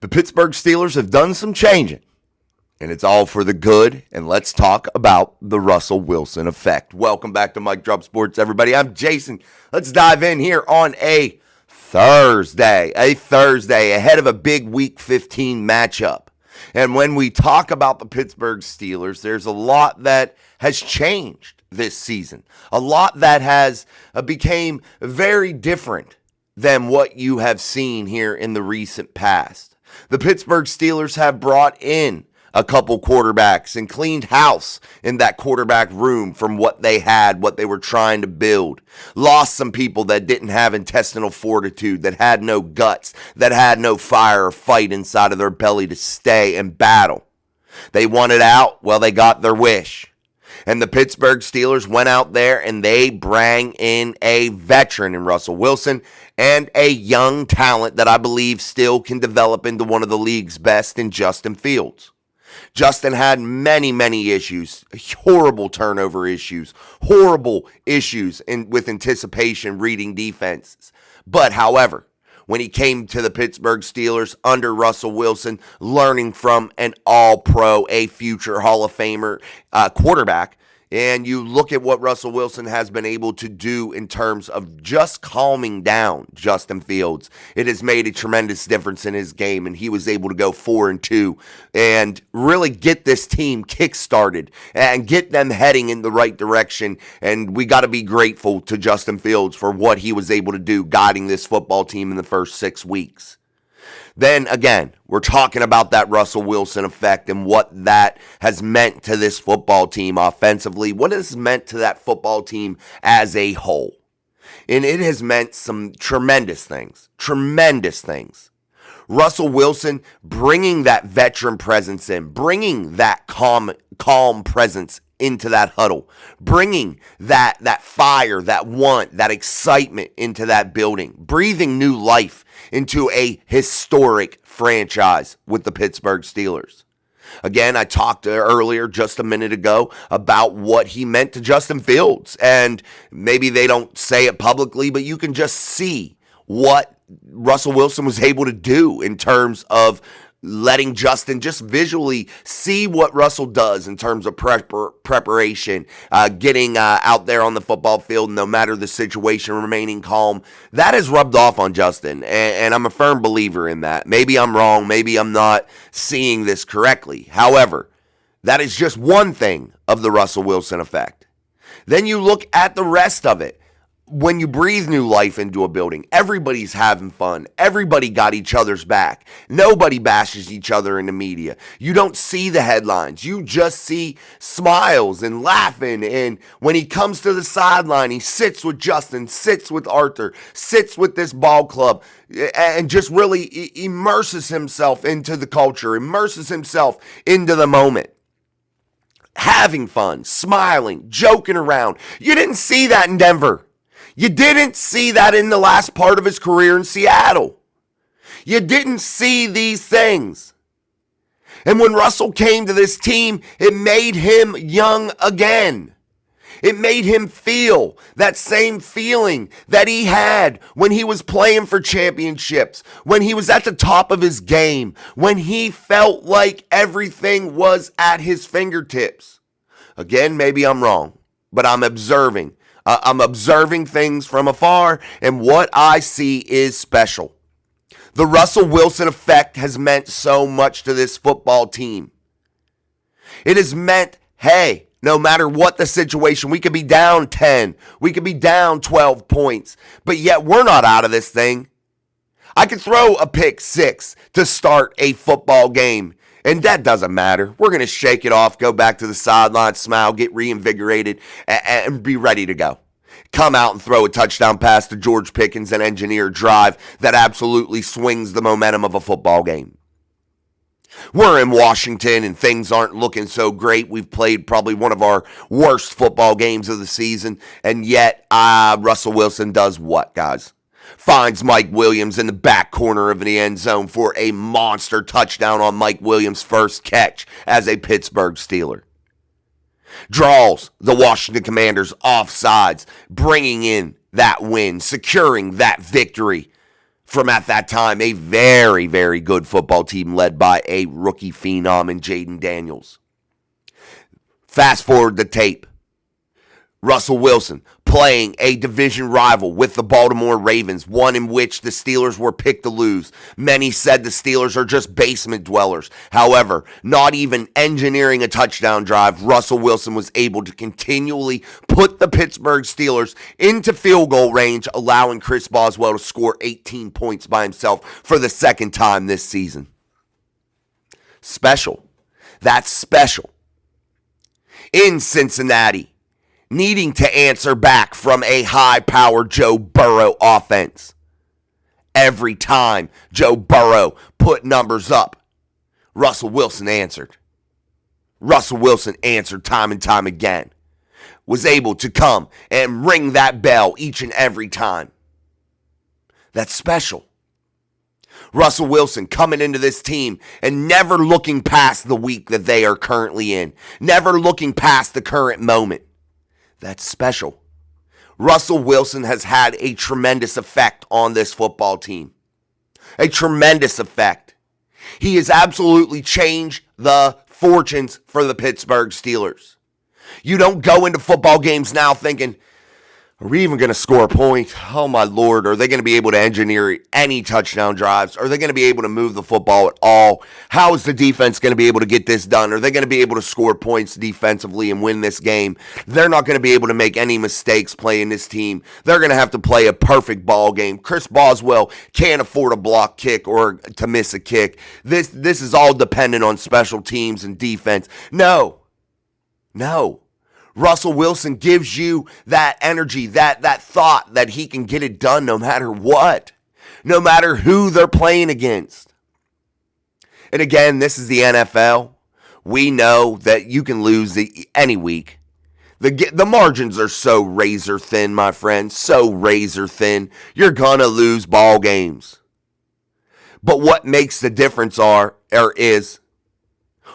The Pittsburgh Steelers have done some changing, and it's all for the good. And let's talk about the Russell Wilson effect. Welcome back to Mike Drop Sports, everybody. I'm Jason. Let's dive in here on a Thursday ahead of a big Week 15 matchup. And when we talk about the Pittsburgh Steelers, there's a lot that has changed this season. A lot that has became very different than what you have seen here in the recent past. The Pittsburgh Steelers have brought in a couple quarterbacks and cleaned house in that quarterback room from what they had, what they were trying to build. Lost some people that didn't have intestinal fortitude, that had no guts, that had no fire or fight inside of their belly to stay and battle. They wanted out, well, they got their wish. And the Pittsburgh Steelers went out there and they bring in a veteran in Russell Wilson and a young talent that I believe still can develop into one of the league's best in Justin Fields. Justin had many issues, horrible turnover issues, horrible issues with anticipation, reading defenses. But however, when he came to the Pittsburgh Steelers under Russell Wilson, learning from an all-pro, a future Hall of Famer quarterback, and you look at what Russell Wilson has been able to do in terms of just calming down Justin Fields, it has made a tremendous difference in his game, and he was able to go 4-2 and really get this team kick-started and get them heading in the right direction. And we got to be grateful to Justin Fields for what he was able to do guiding this football team in the first 6 weeks. Then again, we're talking about that Russell Wilson effect and what that has meant to this football team offensively, what it has meant to that football team as a whole. And it has meant some tremendous things. Russell Wilson bringing that veteran presence in, bringing that calm presence into that huddle, bringing that fire, that want, that excitement into that building, breathing new life into a historic franchise with the Pittsburgh Steelers. Again, I talked earlier, just a minute ago, about what he meant to Justin Fields. And maybe they don't say it publicly, but you can just see what Russell Wilson was able to do in terms of letting Justin just visually see what Russell does in terms of preparation, getting out there on the football field, no matter the situation, remaining calm. That has rubbed off on Justin, and I'm a firm believer in that. Maybe I'm wrong. Maybe I'm not seeing this correctly. However, that is just one thing of the Russell Wilson effect. Then you look at the rest of it. When you breathe new life into a building, everybody's having fun. Everybody got each other's back. Nobody bashes each other in the media. You don't see the headlines. You just see smiles and laughing. And when he comes to the sideline, he sits with Justin, sits with Arthur, sits with this ball club, and just really immerses himself into the culture, immerses himself into the moment. Having fun, smiling, joking around. You didn't see that in Denver. You didn't see that in the last part of his career in Seattle. You didn't see these things. And when Russell came to this team, it made him young again. It made him feel that same feeling that he had when he was playing for championships, when he was at the top of his game, when he felt like everything was at his fingertips. Again, maybe I'm wrong, but I'm observing. I'm observing things from afar, and what I see is special. The Russell Wilson effect has meant so much to this football team. It has meant, hey, no matter what the situation, we could be down 10, we could be down 12 points, but yet we're not out of this thing. I could throw a pick six to start a football game, and that doesn't matter. We're going to shake it off, go back to the sideline, smile, get reinvigorated, and be ready to go. Come out and throw a touchdown pass to George Pickens and engineer a drive that absolutely swings the momentum of a football game. We're in Washington and things aren't looking so great. We've played probably one of our worst football games of the season, and yet Russell Wilson does what, guys? Finds Mike Williams in the back corner of the end zone for a monster touchdown on Mike Williams' first catch as a Pittsburgh Steeler. Draws the Washington Commanders offsides, bringing in that win, securing that victory from at that time a very, very good football team led by a rookie phenom in Jaden Daniels. Fast forward the tape. Russell Wilson playing a division rival with the Baltimore Ravens, one in which the Steelers were picked to lose. Many said the Steelers are just basement dwellers. However, not even engineering a touchdown drive, Russell Wilson was able to continually put the Pittsburgh Steelers into field goal range, allowing Chris Boswell to score 18 points by himself for the second time this season. Special. That's special. In Cincinnati, needing to answer back from a high-powered Joe Burrow offense. Every time Joe Burrow put numbers up, Russell Wilson answered. Russell Wilson answered time and time again. Was able to come and ring that bell each and every time. That's special. Russell Wilson coming into this team and never looking past the week that they are currently in. Never looking past the current moment. That's special. Russell Wilson has had a tremendous effect on this football team. A tremendous effect. He has absolutely changed the fortunes for the Pittsburgh Steelers. You don't go into football games now thinking, are we even going to score a point? Oh my Lord, are they going to be able to engineer any touchdown drives? Are they going to be able to move the football at all? How is the defense going to be able to get this done? Are they going to be able to score points defensively and win this game? They're not going to be able to make any mistakes playing this team. They're going to have to play a perfect ball game. Chris Boswell can't afford a block kick or to miss a kick. This is all dependent on special teams and defense. No. Russell Wilson gives you that energy, that thought that he can get it done no matter what, no matter who they're playing against. And again, this is the NFL. We know that you can lose any week. The margins are so razor thin, my friends, so razor thin. You're going to lose ball games. But what makes the difference is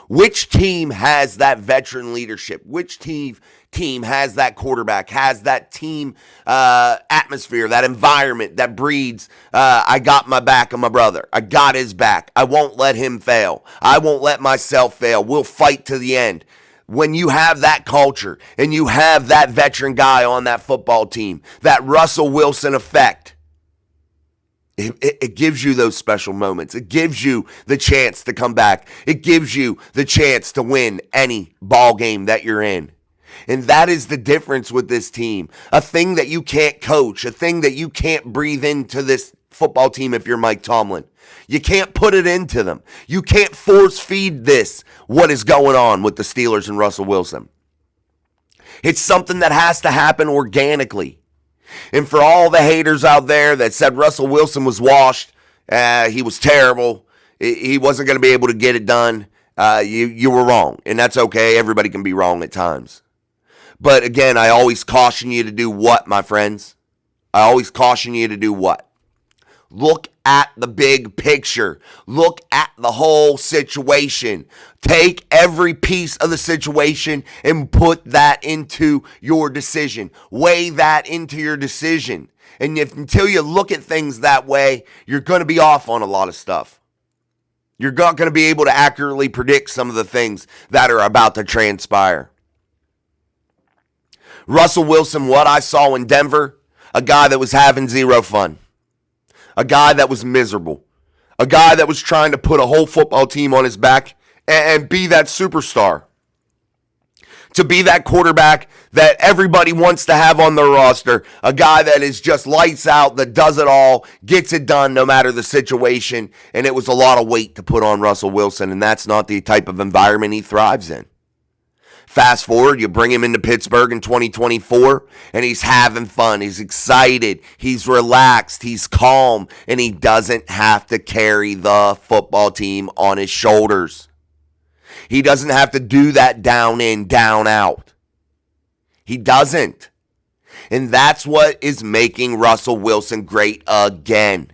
which team has that veteran leadership? Which team has that quarterback, has that team atmosphere, that environment that breeds, I got my back of my brother. I got his back. I won't let him fail. I won't let myself fail. We'll fight to the end. When you have that culture and you have that veteran guy on that football team, that Russell Wilson effect, it gives you those special moments. It gives you the chance to come back. It gives you the chance to win any ball game that you're in. And that is the difference with this team. A thing that you can't coach, a thing that you can't breathe into this football team if you're Mike Tomlin. You can't put it into them. You can't force feed this, what is going on with the Steelers and Russell Wilson. It's something that has to happen organically. And for all the haters out there that said Russell Wilson was washed, he was terrible, he wasn't going to be able to get it done, you were wrong. And that's okay. Everybody can be wrong at times. But again, I always caution you to do what, my friends? I always caution you to do what? Look at the big picture. Look at the whole situation. Take every piece of the situation and put that into your decision. Weigh that into your decision. And until you look at things that way, you're going to be off on a lot of stuff. You're not going to be able to accurately predict some of the things that are about to transpire. Russell Wilson, what I saw in Denver, a guy that was having zero fun. A guy that was miserable. A guy that was trying to put a whole football team on his back and be that superstar. To be that quarterback that everybody wants to have on their roster. A guy that is just lights out, that does it all, gets it done no matter the situation. And it was a lot of weight to put on Russell Wilson, and that's not the type of environment he thrives in. Fast forward, you bring him into Pittsburgh in 2024, and he's having fun. He's excited. He's relaxed. He's calm, and he doesn't have to carry the football team on his shoulders. He doesn't have to do that down in, down out. He doesn't. And that's what is making Russell Wilson great again.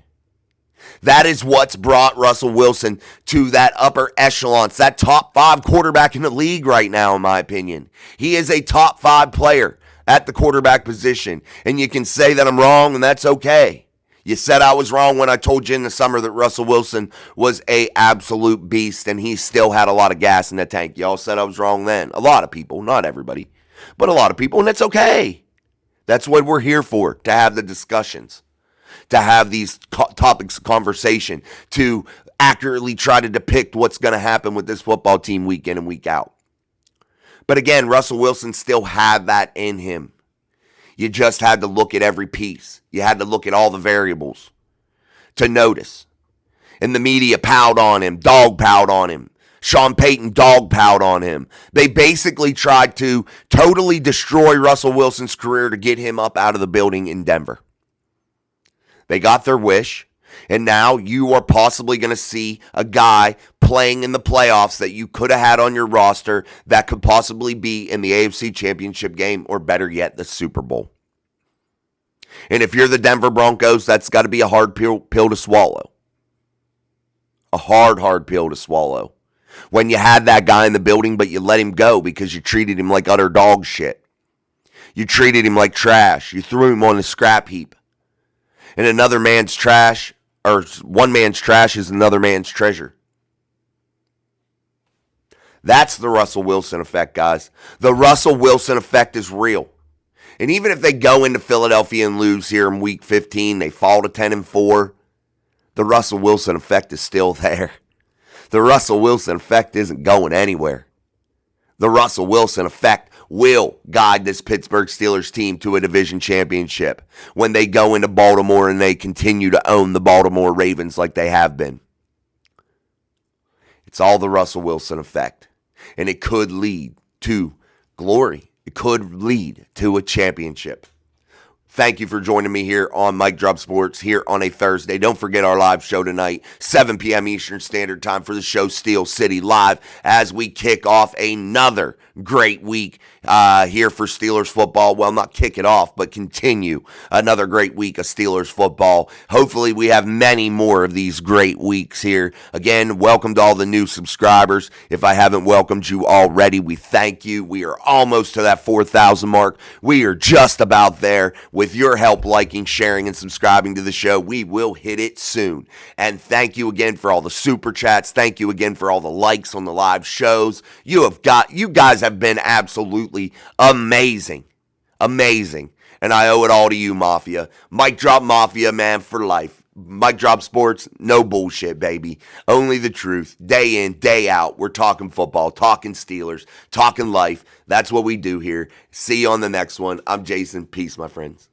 That is what's brought Russell Wilson to that upper echelons, that top 5 quarterback in the league right now, in my opinion. He is a top 5 player at the quarterback position. And you can say that I'm wrong, and that's okay. You said I was wrong when I told you in the summer that Russell Wilson was a absolute beast and he still had a lot of gas in the tank. Y'all said I was wrong then. A lot of people, not everybody, but a lot of people, and it's okay. That's what we're here for, to have the discussions, to have these topics of conversation, to accurately try to depict what's going to happen with this football team week in and week out. But again, Russell Wilson still had that in him. You just had to look at every piece. You had to look at all the variables to notice. And the media piled on him, dog-piled on him. Sean Payton dog-piled on him. They basically tried to totally destroy Russell Wilson's career to get him up out of the building in Denver. They got their wish, and now you are possibly going to see a guy playing in the playoffs that you could have had on your roster that could possibly be in the AFC Championship game, or better yet, the Super Bowl. And if you're the Denver Broncos, that's got to be a hard pill to swallow. A hard pill to swallow. When you had that guy in the building, but you let him go because you treated him like utter dog shit. You treated him like trash. You threw him on the scrap heap. And another man's trash, or one man's trash is another man's treasure. That's the Russell Wilson effect, guys. The Russell Wilson effect is real. And even if they go into Philadelphia and lose here in week 15, they fall to 10-4, the Russell Wilson effect is still there. The Russell Wilson effect isn't going anywhere. The Russell Wilson effect will guide this Pittsburgh Steelers team to a division championship when they go into Baltimore and they continue to own the Baltimore Ravens like they have been. It's all the Russell Wilson effect. And it could lead to glory. It could lead to a championship. Thank you for joining me here on Mic Drop Sports here on a Thursday. Don't forget our live show tonight, 7 p.m. Eastern Standard Time for the show Steel City Live as we kick off another great week here for Steelers football. Well, not kick it off, but continue another great week of Steelers football. Hopefully we have many more of these great weeks here. Again, welcome to all the new subscribers. If I haven't welcomed you already, we thank you. We are almost to that 4,000 mark. We are just about there. With your help, liking, sharing, and subscribing to the show, we will hit it soon. And thank you again for all the super chats. Thank you again for all the likes on the live shows. You guys have been absolutely amazing. Amazing. And I owe it all to you, Mafia. Mic Drop Mafia, man, for life. Mic Drop Sports, no bullshit, baby. Only the truth. Day in, day out. We're talking football, talking Steelers, talking life. That's what we do here. See you on the next one. I'm Jason. Peace, my friends.